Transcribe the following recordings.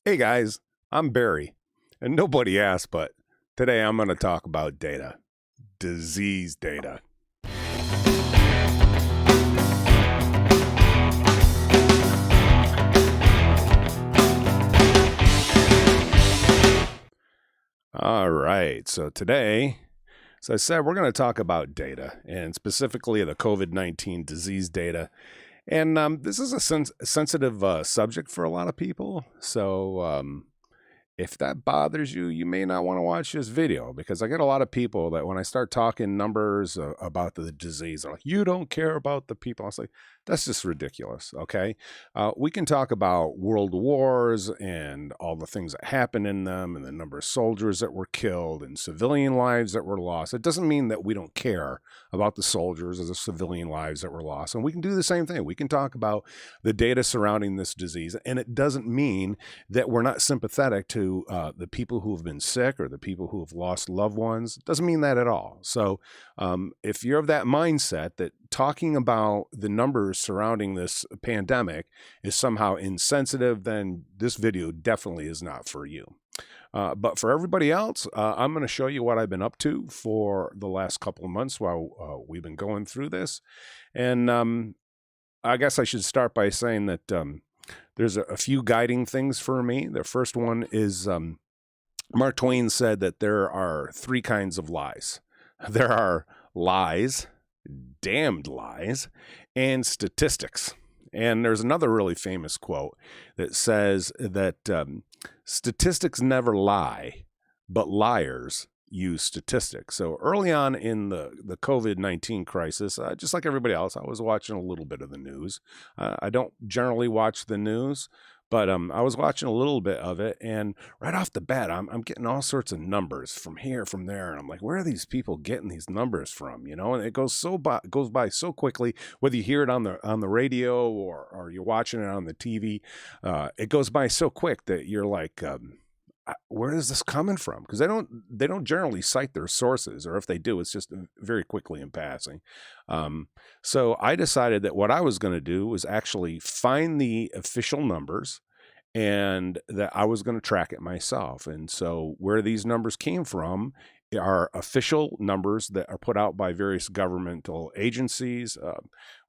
Hey guys, I'm Barry, and nobody asked, but today I'm going to talk about data, disease data. All right, so today, as I said, we're going to talk about data, and specifically the COVID-19 disease data. And this is a sensitive subject for a lot of people, so if that bothers you, you may not want to watch this video because I get a lot of people that when I start talking numbers about the disease, they're like, you don't care about the people. I was like, that's just ridiculous. Okay. We can talk about world wars and all the things that happened in them and the number of soldiers that were killed and civilian lives that were lost. It doesn't mean that we don't care about the soldiers or the civilian lives that were lost. And we can do the same thing. We can talk about the data surrounding this disease. And it doesn't mean that we're not sympathetic to the people who have been sick or the people who have lost loved ones. It doesn't mean that at all. So if you're of that mindset that talking about the numbers surrounding this pandemic is somehow insensitive, then this video definitely is not for you. But for everybody else, I'm going to show you what I've been up to for the last couple of months while we've been going through this. And I guess I should start by saying that there's a few guiding things for me. The first one is Mark Twain said that there are three kinds of lies. There are lies, damned lies, and statistics. And there's another really famous quote that says that statistics never lie, but liars use statistics. So early on in the COVID-19 crisis, just like everybody else, I was watching a little bit of the news. I don't generally watch the news, but I was watching a little bit of it, and right off the bat, I'm getting all sorts of numbers from here, from there, and I'm like, where are these people getting these numbers from? You know, and it goes by so quickly. Whether you hear it on the radio or you're watching it on the TV, it goes by so quick that you're like, where is this coming from? Because they don't generally cite their sources, or if they do, it's just very quickly in passing. So I decided that what I was going to do was actually find the official numbers and that I was going to track it myself. And so where these numbers came from are official numbers that are put out by various governmental agencies,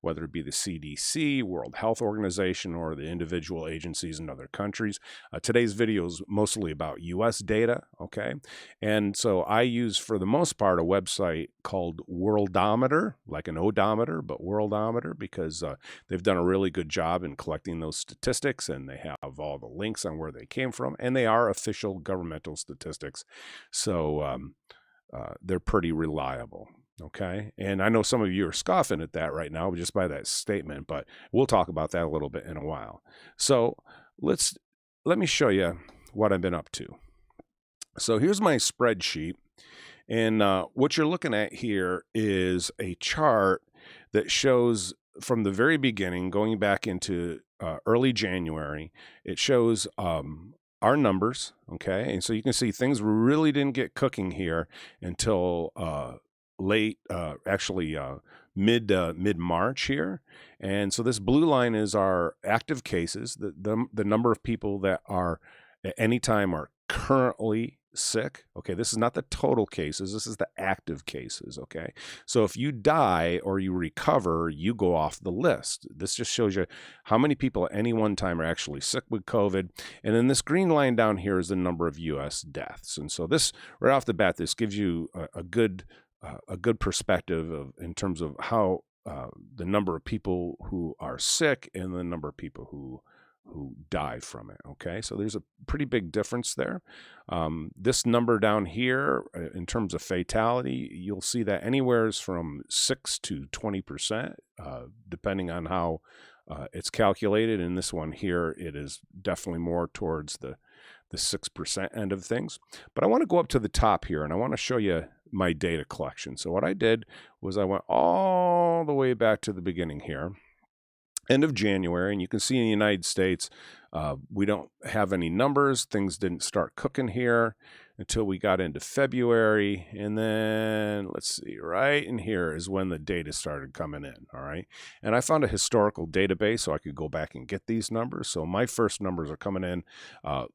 whether it be the CDC, World Health Organization, or the individual agencies in other countries. Today's video is mostly about U.S. data, okay? And so I use, for the most part, a website called Worldometer, like an odometer, but Worldometer, because they've done a really good job in collecting those statistics, and they have all the links on where they came from, and they are official governmental statistics. So they're pretty reliable. Okay. And I know some of you are scoffing at that right now just by that statement, but we'll talk about that a little bit in a while. So let me show you what I've been up to. So here's my spreadsheet. And what you're looking at here is a chart that shows from the very beginning, going back into early January, it shows our numbers, okay? And so you can see things really didn't get cooking here until late, mid-March here. And so this blue line is our active cases, the number of people that are at any time are currently sick. Okay, this is not the total cases, this is the active cases, okay? So if you die or you recover, you go off the list. This just shows you how many people at any one time are actually sick with COVID. And then this green line down here is the number of U.S. deaths. And so this, right off the bat, this gives you a good perspective in terms of how the number of people who are sick and the number of people who die from it. Okay, so there's a pretty big difference there. This number down here, in terms of fatality, you'll see that anywhere is from 6 to 20%, depending on how it's calculated. In this one here, it is definitely more towards the 6% end of things. But I want to go up to the top here, and I want to show you my data collection. So what I did was I went all the way back to the beginning here, end of January, and you can see in the United States, we don't have any numbers. Things didn't start cooking here until we got into February. And then let's see, right in here is when the data started coming in. All right. And I found a historical database so I could go back and get these numbers. So my first numbers are coming in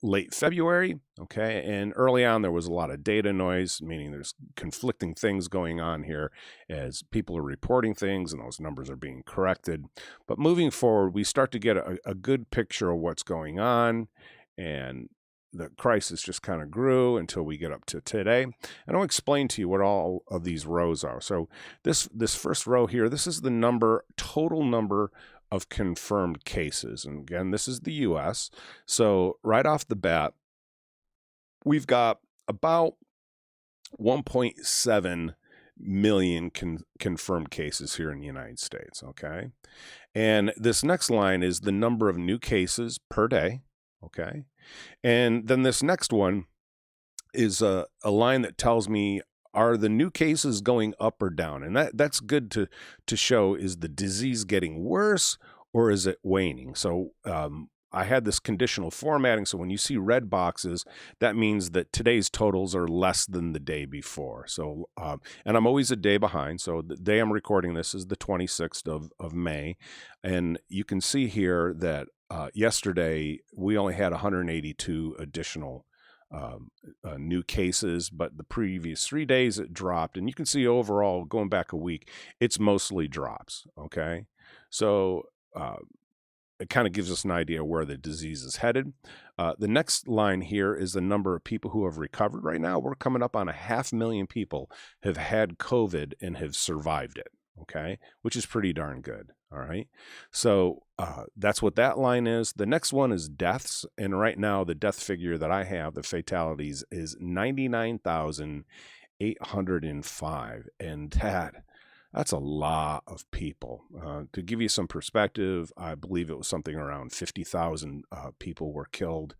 late February. Okay. And early on, there was a lot of data noise, meaning there's conflicting things going on here as people are reporting things and those numbers are being corrected. But moving forward, we start to get a good picture of what's going on, and the crisis just kind of grew until we get up to today. And I'll explain to you what all of these rows are. So this first row here, this is the total number of confirmed cases. And again, this is the US. So right off the bat, we've got about 1.7 million confirmed cases here in the United States, okay? And this next line is the number of new cases per day, okay? And then this next one is a line that tells me, are the new cases going up or down? And that's good to show, is the disease getting worse or is it waning? So I had this conditional formatting. So when you see red boxes, that means that today's totals are less than the day before. So, and I'm always a day behind. So the day I'm recording this is the 26th of May. And you can see here that yesterday we only had 182 additional new cases, but the previous 3 days it dropped. And you can see overall, going back a week, it's mostly drops. Okay. So, it kind of gives us an idea where the disease is headed. The next line here is the number of people who have recovered. Right now, we're coming up on 500,000 people have had COVID and have survived it, okay, which is pretty darn good, all right? So that's what that line is. The next one is deaths, and right now, the death figure that I have, the fatalities, is 99,805, and that's a lot of people. To give you some perspective, I believe it was something around 50,000 people were killed.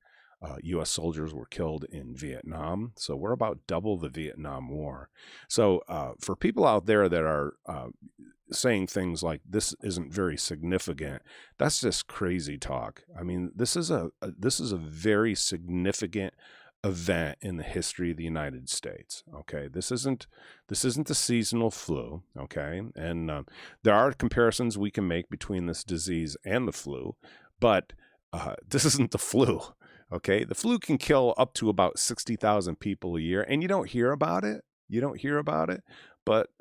U.S. soldiers were killed in Vietnam. So we're about double the Vietnam War. So for people out there that are saying things like this isn't very significant, that's just crazy talk. I mean, this is a very significant event in the history of the United States. Okay, this isn't the seasonal flu. Okay, and there are comparisons we can make between this disease and the flu, but this isn't the flu. Okay, the flu can kill up to about 60,000 people a year, and you don't hear about it. But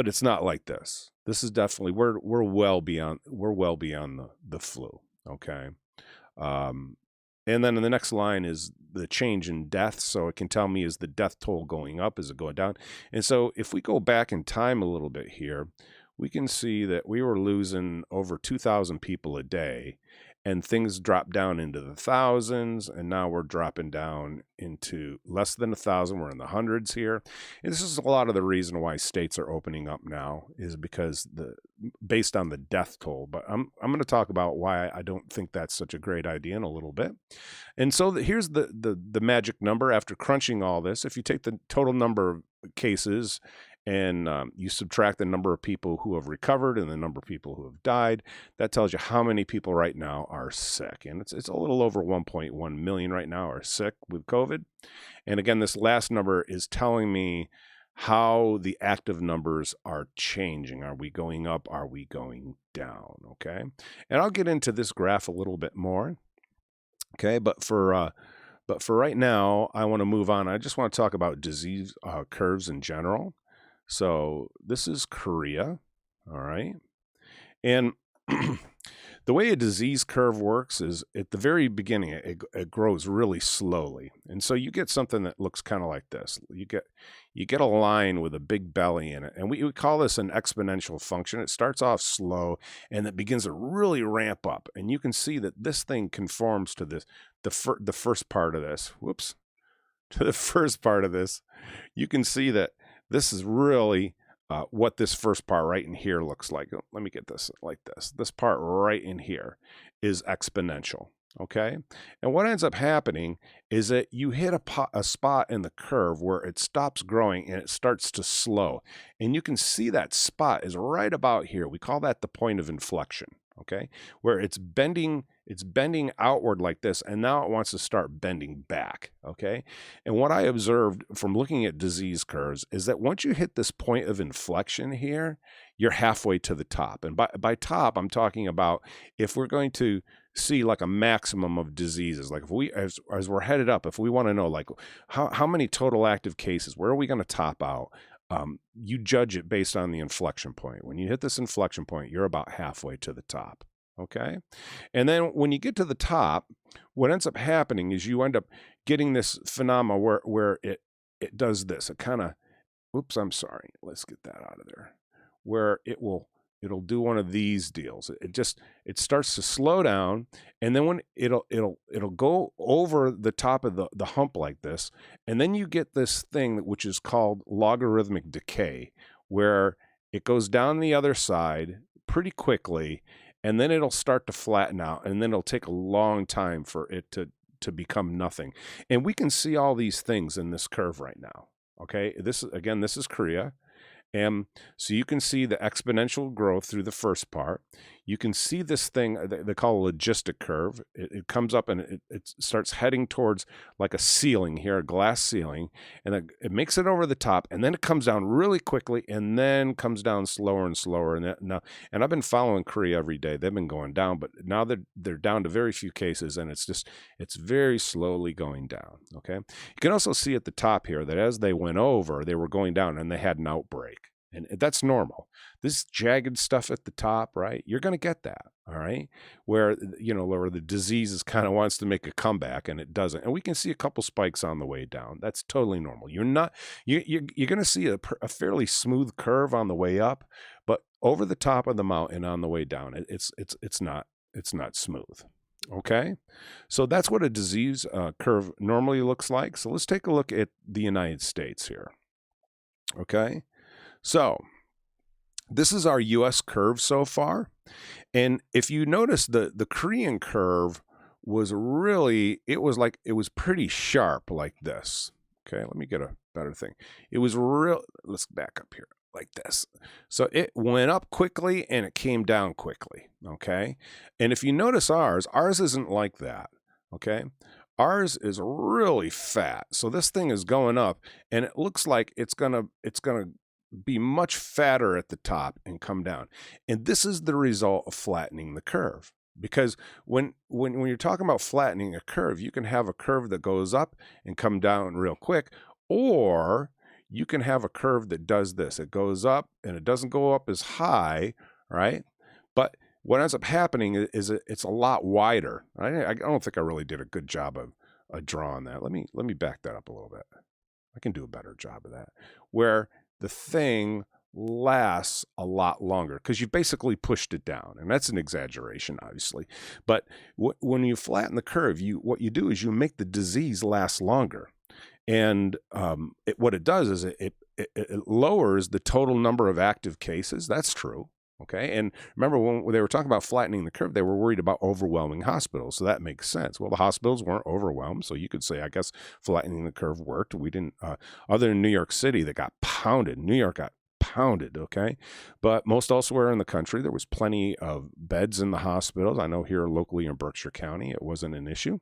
it's not like this. This is definitely we're well beyond the flu. Okay. And then in the next line is the change in deaths. So it can tell me, is the death toll going up? Is it going down? And so if we go back in time a little bit here, we can see that we were losing over 2,000 people a day, and things dropped down into the thousands, and now we're dropping down into less than 1,000. We're in the hundreds here. And this is a lot of the reason why states are opening up now, is because based on the death toll. But I'm going to talk about why I don't think that's such a great idea in a little bit. And so here's the magic number after crunching all this. If you take the total number of cases and you subtract the number of people who have recovered and the number of people who have died, that tells you how many people right now are sick. And it's a little over 1.1 million right now are sick with COVID. And again, this last number is telling me how the active numbers are changing. Are we going up? Are we going down? Okay. And I'll get into this graph a little bit more. Okay. But for right now, I want to move on. I just want to talk about disease curves in general. So this is Korea, all right? And the way a disease curve works is at the very beginning, it grows really slowly. And so you get something that looks kind of like this. You get a line with a big belly in it. And we call this an exponential function. It starts off slow and it begins to really ramp up. And you can see that this thing conforms to the first part of this. To the first part of this. You can see that this is really what this first part right in here looks like. Let me get this like this. This part right in here is exponential. Okay. And what ends up happening is that you hit a spot in the curve where it stops growing and it starts to slow. And you can see that spot is right about here. We call that the point of inflection. Okay. Where it's bending outward like this. And now it wants to start bending back. Okay. And what I observed from looking at disease curves is that once you hit this point of inflection here, you're halfway to the top. And by top, I'm talking about if we're going to see like a maximum of diseases, like if we as we're headed up, if we want to know like how many total active cases, where are we going to top out, you judge it based on the inflection point. When you hit this inflection point, you're about halfway to the top. Okay. And then when you get to the top, what ends up happening is you end up getting this phenomena where it does this. It kind of, oops, I'm sorry, let's get that out of there, where it'll do one of these deals. It starts to slow down, and then when it'll go over the top of the hump like this, and then you get this thing which is called logarithmic decay, where it goes down the other side pretty quickly, and then it'll start to flatten out, and then it'll take a long time for it to become nothing. And we can see all these things in this curve right now. Okay, this is Korea. And so you can see the exponential growth through the first part. You can see this thing they call a logistic curve. It comes up and it starts heading towards like a ceiling here, a glass ceiling, and it makes it over the top, and then it comes down really quickly, and then comes down slower and slower. And I've been following Korea every day. They've been going down, but now they're down to very few cases, and it's very slowly going down. Okay, you can also see at the top here that as they went over, they were going down, and they had an outbreak. And that's normal. This jagged stuff at the top, right? You're going to get that, all right? Where the disease kind of wants to make a comeback and it doesn't. And we can see a couple spikes on the way down. That's totally normal. You're going to see a fairly smooth curve on the way up, but over the top of the mountain on the way down, it's not smooth. Okay, so that's what a disease curve normally looks like. So let's take a look at the United States here. Okay. So this is our U.S. curve so far. And if you notice, the Korean curve was pretty sharp like this. Okay, let me get a better thing. Let's back up here like this. So it went up quickly and it came down quickly. Okay. And if you notice ours isn't like that. Okay. Ours is really fat. So this thing is going up and it looks like it's gonna be much fatter at the top and come down. And this is the result of flattening the curve. Because when you're talking about flattening a curve, you can have a curve that goes up and come down real quick, or you can have a curve that does this. It goes up and it doesn't go up as high, right? But what ends up happening is it's a lot wider. I don't think I really did a good job of drawing that. Let me back that up a little bit. I can do a better job of that. Where the thing lasts a lot longer because you basically pushed it down. And that's an exaggeration, obviously. But when you flatten the curve, what you do is you make the disease last longer. And what it does is it lowers the total number of active cases. That's true. Okay. And remember, when they were talking about flattening the curve, they were worried about overwhelming hospitals. So that makes sense. Well, the hospitals weren't overwhelmed. So you could say, I guess, flattening the curve worked. We didn't, other than New York City, that got pounded. New York got pounded. Okay. But most elsewhere in the country, there was plenty of beds in the hospitals. I know here locally in Berkshire County, it wasn't an issue.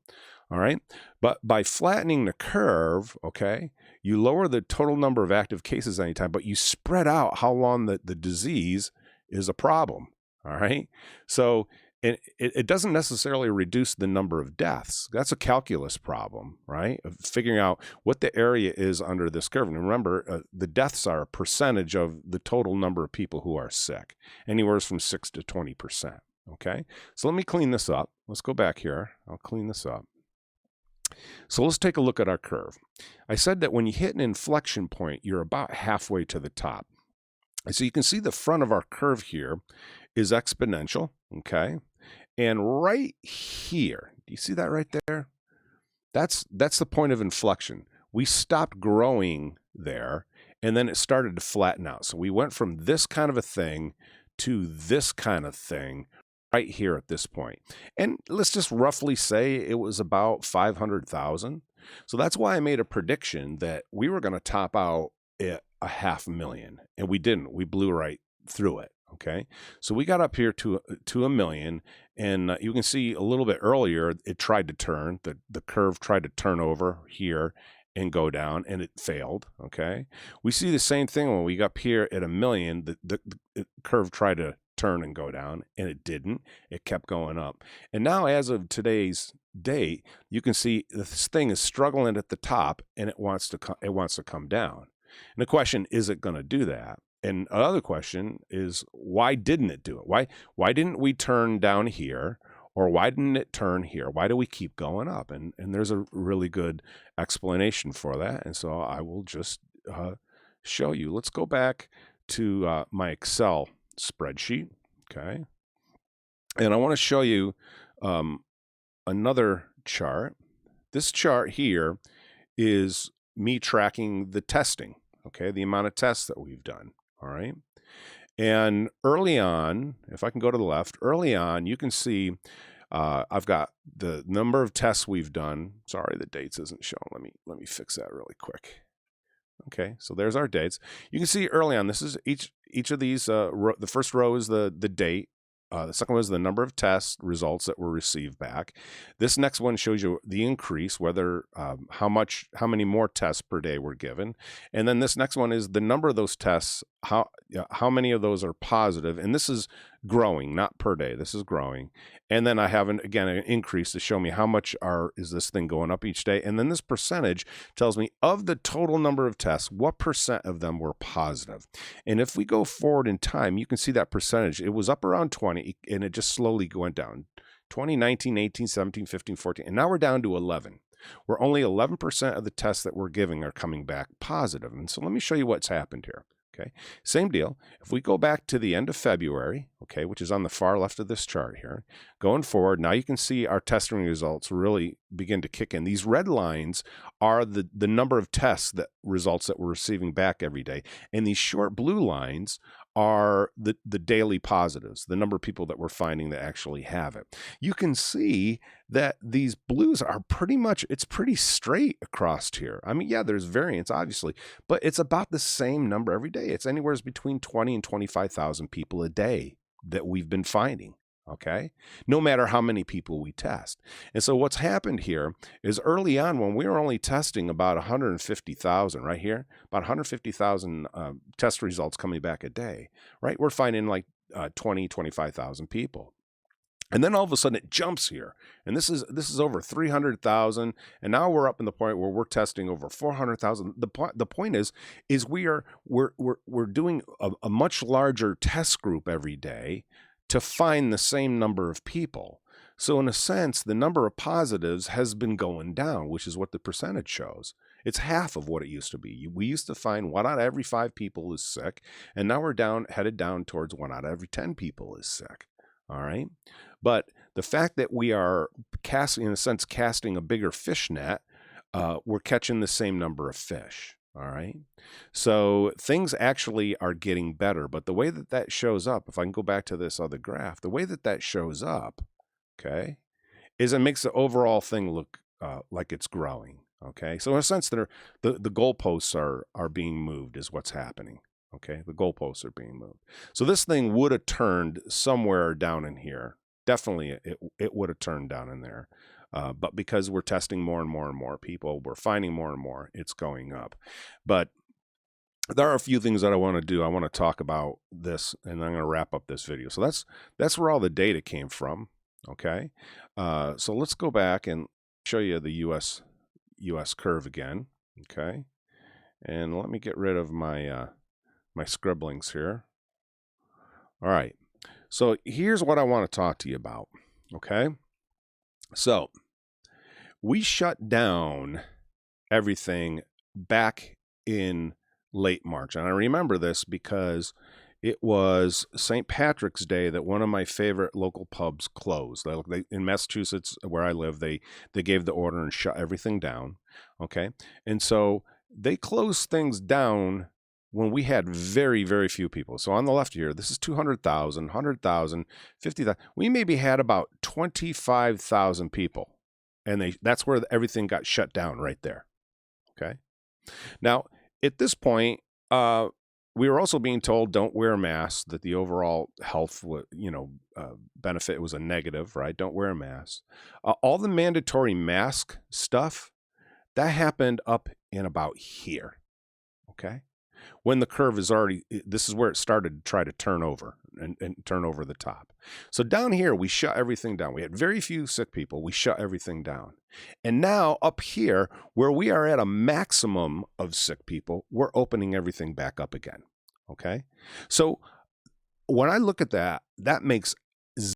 All right. But by flattening the curve, okay, you lower the total number of active cases anytime, but you spread out how long the disease is a problem. All right. So it doesn't necessarily reduce the number of deaths. That's a calculus problem, right? Of figuring out what the area is under this curve. And remember, the deaths are a percentage of the total number of people who are sick, anywhere from 6 to 20%. Okay. So let me clean this up. Let's go back here. I'll clean this up. So let's take a look at our curve. I said that when you hit an inflection point, you're about halfway to the top. So you can see the front of our curve here is exponential, okay? And right here, do you see that right there? That's the point of inflection. We stopped growing there, and then it started to flatten out. So we went from this kind of a thing to this kind of thing right here at this point. And let's just roughly say it was about 500,000. So that's why I made a prediction that we were going to top out at 500,000, and we didn't. We blew right through it. Okay, so we got up here to a million, and you can see a little bit earlier it tried to turn. The curve tried to turn over here and go down, and it failed. Okay, we see the same thing when we got up here at a million. The curve tried to turn and go down, and it didn't. It kept going up, and now as of today's date, you can see this thing is struggling at the top, and it wants to come down. And the question, is it going to do that? And another question is, why didn't it do it? Why didn't we turn down here, or why didn't it turn here? Why do we keep going up? And there's a really good explanation for that. And so I will just show you. Let's go back to my Excel spreadsheet, okay? And I want to show you another chart. This chart here is me tracking the testing, okay? The amount of tests that we've done. All right. And early on, if I can go to the left, early on, you can see I've got the number of tests we've done. Sorry, the dates isn't shown. Let me fix that really quick. Okay, so there's our dates. You can see early on, this is each of these. The first row is the date. The second one is the number of test results that were received back. This next one shows you the increase, whether how many more tests per day were given. And then this next one is the number of those tests, how many of those are positive. And this is growing, not per day. This is growing. And then I have an increase to show me how much is this thing going up each day. And then this percentage tells me of the total number of tests, what percent of them were positive. And if we go forward in time, you can see that percentage. It was up around 20, and it just slowly went down. 2019, 18, 17, 15, 14, and now we're down to 11. Where only 11% of the tests that we're giving are coming back positive. And so let me show you what's happened here. Okay, same deal. If we go back to the end of February, okay, which is on the far left of this chart here, going forward, now you can see our testing results really begin to kick in. These red lines are the number of tests results that we're receiving back every day. And these short blue lines are the daily positives, the number of people that we're finding that actually have it. You can see that these blues are it's pretty straight across here. I mean, yeah, there's variance, obviously, but it's about the same number every day. It's anywhere between 20 and 25,000 people a day that we've been finding. Okay, no matter how many people we test. And so what's happened here is early on, when we were only testing about 150,000 right here, about 150,000 test results coming back a day, right? We're finding like 20, 25,000 people. And then all of a sudden it jumps here. And this is over 300,000. And now we're up in the point where we're testing over 400,000. The point is we're doing a much larger test group every day to find the same number of people. So in a sense, the number of positives has been going down, which is what the percentage shows. It's half of what it used to be. We used to find 1 out of every 5 people is sick, and now we're headed down towards 1 out of every 10 people is sick. All right. But the fact that we are casting a bigger fish net, we're catching the same number of fish. All right. So things actually are getting better. But the way that shows up, if I can go back to this other graph, the way that shows up, okay, is it makes the overall thing look like it's growing. Okay. So in a sense, the goalposts are being moved is what's happening. Okay. The goalposts are being moved. So this thing would have turned somewhere down in here. Definitely it would have turned down in there. But because we're testing more and more and more people, we're finding more and more, it's going up. But there are a few things that I want to do. I want to talk about this, and I'm going to wrap up this video. So that's where all the data came from. Okay. So let's go back and show you the US curve again. Okay. And let me get rid of my my scribblings here. All right. So here's what I want to talk to you about. Okay. So we shut down everything back in late March. And I remember this because it was St. Patrick's Day that one of my favorite local pubs closed. In Massachusetts, where I live, they gave the order and shut everything down. Okay. And so they closed things down when we had very, very few people. So on the left here, this is 200,000, 100,000, 50,000. We maybe had about 25,000 people. And that's where everything got shut down right there. Okay. Now, at this point, we were also being told don't wear masks, that the overall health benefit was a negative, right? Don't wear a mask. All the mandatory mask stuff, that happened up in about here. Okay. When the curve is already, this is where it started to try to turn over and turn over the top. So down here, we shut everything down. We had very few sick people. We shut everything down. And now up here, where we are at a maximum of sick people, we're opening everything back up again. Okay. So when I look at that, that makes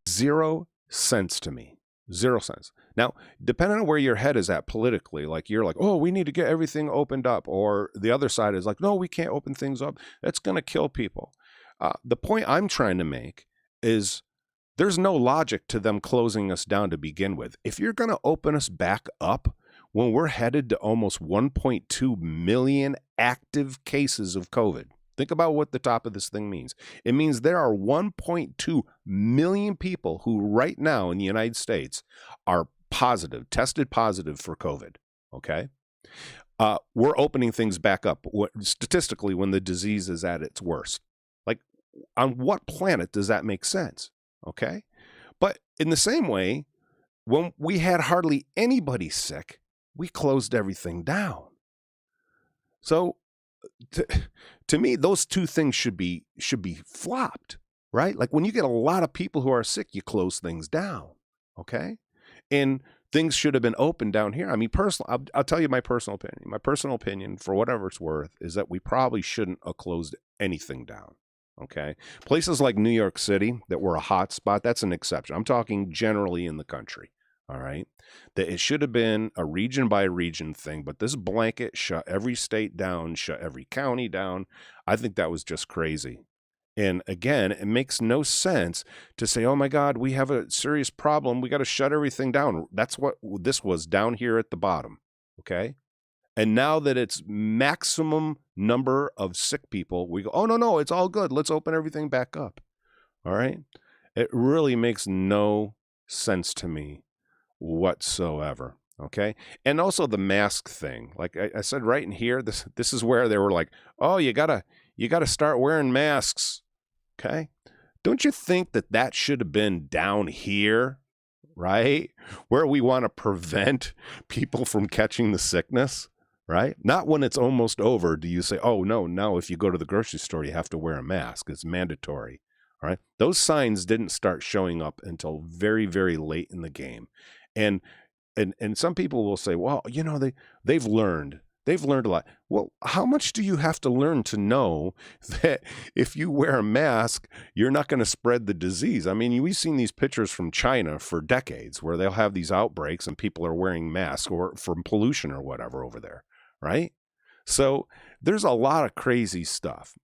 0 sense to me. 0 sense. Now, depending on where your head is at politically, like you're like, oh, we need to get everything opened up. Or the other side is like, no, we can't open things up. That's going to kill people. The point I'm trying to make is there's no logic to them closing us down to begin with. If you're going to open us back up when we're headed to almost 1.2 million active cases of COVID, think about what the top of this thing means. It means there are 1.2 million people who right now in the United States are tested positive for COVID, okay? We're opening things back up statistically when the disease is at its worst. Like, on what planet does that make sense, okay? But in the same way, when we had hardly anybody sick, we closed everything down. So to me, those two things should be flopped, right? Like when you get a lot of people who are sick, you close things down, okay? And things should have been open down here. I mean, I'll tell you my personal opinion. My personal opinion, for whatever it's worth, is that we probably shouldn't have closed anything down, okay? Places like New York City that were a hot spot, that's an exception. I'm talking generally in the country, all right? That it should have been a region by region thing, but this blanket shut every state down, shut every county down. I think that was just crazy. And again, it makes no sense to say, oh my God, we have a serious problem. We got to shut everything down. That's what this was down here at the bottom. Okay. And now that it's maximum number of sick people, we go, oh, no, it's all good. Let's open everything back up. All right. It really makes no sense to me whatsoever. Okay. And also the mask thing. Like I said right in here, this is where they were like, oh, you gotta start wearing masks. Okay. Don't you think that should have been down here, right? Where we want to prevent people from catching the sickness, right? Not when it's almost over do you say, oh, no, now if you go to the grocery store, you have to wear a mask. It's mandatory. All right. Those signs didn't start showing up until very, very late in the game. And some people will say, well, they've learned a lot. Well, how much do you have to learn to know that if you wear a mask, you're not going to spread the disease? I mean, we've seen these pictures from China for decades where they'll have these outbreaks and people are wearing masks or from pollution or whatever over there, right? So there's a lot of crazy stuff.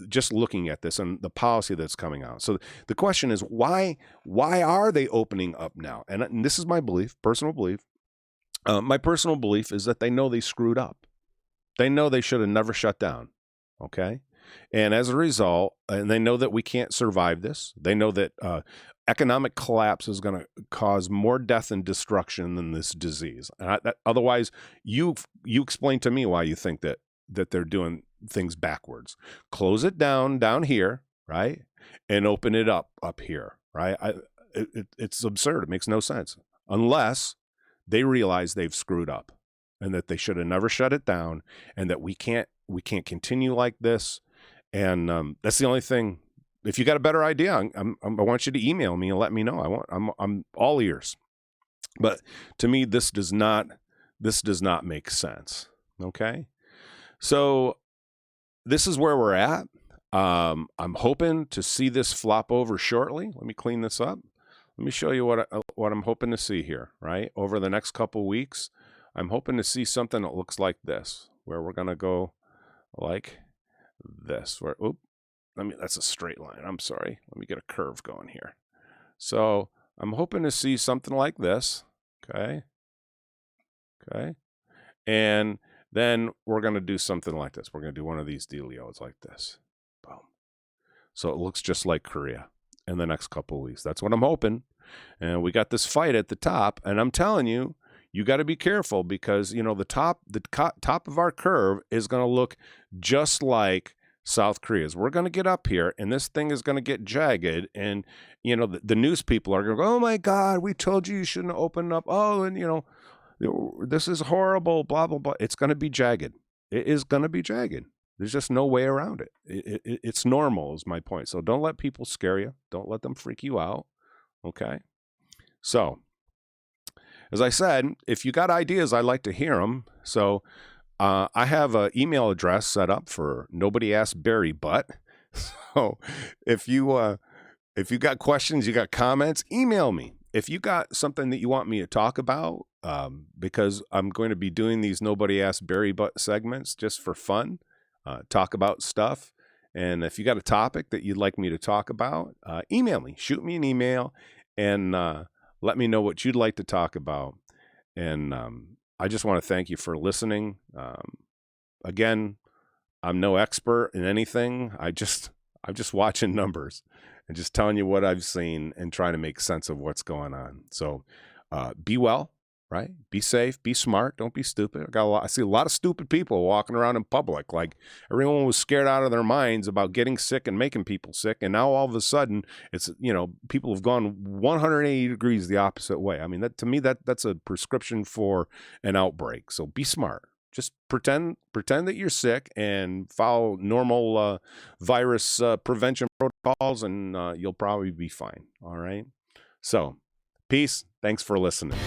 Just looking at this and the policy that's coming out. So the question is, why are they opening up now? And this is my belief, personal belief. My personal belief is that they know they screwed up. They know they should have never shut down. Okay. And as a result, and they know that we can't survive this. They know that economic collapse is going to cause more death and destruction than this disease. Otherwise, you explain to me why you think that they're doing things backwards. Close it down here, right? And open it up here, right? It's absurd. It makes no sense unless they realize they've screwed up and that they should have never shut it down and that we can't continue like this. And that's the only thing. If you got a better idea, I want you to email me and let me know. I'm all ears. But to me, this does not make sense. Okay. So this is where we're at. I'm hoping to see this flop over shortly. Let me clean this up. Let me show you what I'm hoping to see here, right? Over the next couple weeks, I'm hoping to see something that looks like this, where we're going to go like this. That's a straight line. I'm sorry. Let me get a curve going here. So I'm hoping to see something like this. Okay. And then we're going to do something like this. We're going to do one of these dealios like this. Boom. So it looks just like Korea in the next couple of weeks. That's what I'm hoping. And we got this fight at the top, and I'm telling you, you got to be careful because, the top of our curve is going to look just like South Korea's. We're going to get up here, and this thing is going to get jagged, and, the news people are going to go, oh, my God, we told you shouldn't open up. Oh, and, this is horrible, blah, blah, blah. It's going to be jagged. It is going to be jagged. There's just no way around it. It's normal is my point. So don't let people scare you. Don't let them freak you out. Okay? So, as I said, if you got ideas, I'd like to hear them. So I have an email address set up for Nobody Asked Barry Butt. So if you got questions, you got comments, email me. If you got something that you want me to talk about, because I'm going to be doing these Nobody Asked Barry Butt segments just for fun, talk about stuff. And if you got a topic that you'd like me to talk about, email me, shoot me an email, and let me know what you'd like to talk about. And I just want to thank you for listening. Again, I'm no expert in anything. I'm just watching numbers and just telling you what I've seen and trying to make sense of what's going on. So be well, right? Be safe, be smart, don't be stupid. I see a lot of stupid people walking around in public. Like everyone was scared out of their minds about getting sick and making people sick. And now all of a sudden it's, people have gone 180 degrees the opposite way. I mean, that to me, that's a prescription for an outbreak. So be smart. Just pretend that you're sick and follow normal virus prevention protocols, and you'll probably be fine. All right. So peace. Thanks for listening.